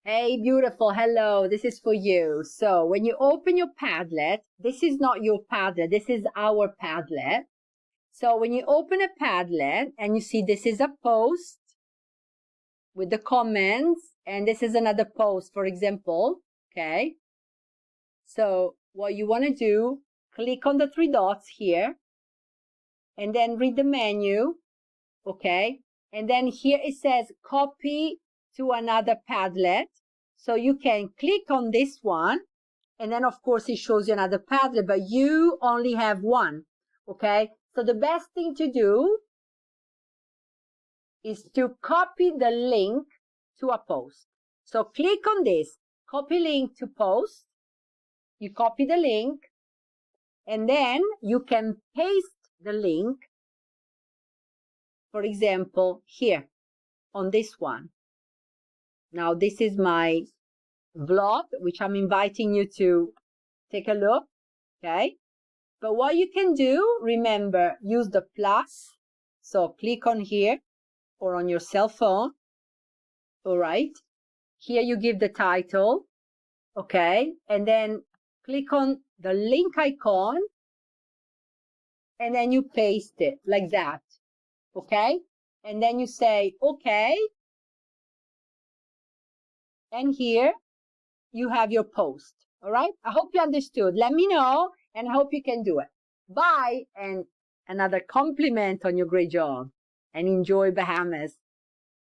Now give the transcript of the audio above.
Hey, beautiful. Hello. This is for you. So when you open your Padlet, this is not your Padlet. This is our Padlet. So when you open a Padlet and you see this is a post with the comments, and this is another post, for example, okay? So what you want to do, click on the three dots here, and then read the menu, okay? And then here it says copy to another Padlet. So you can click on this one, and then of course it shows you another Padlet, but you only have one, okay? So the best thing to do is to copy the link to a post. So click on this, copy link to post, you copy the link, and then you can paste the link, for example, here on this one. Now this is my vlog, which I'm inviting you to take a look, okay? But what you can do, remember, use the plus. So click on here or on your cell phone, all right? Here you give the title, okay? And then click on the link icon, and then you paste it like that, okay? And then you say, okay. And here you have your post, all right? I hope you understood. Let me know, and I hope you can do it. Bye, and another compliment on your great job. And enjoy Bahamas.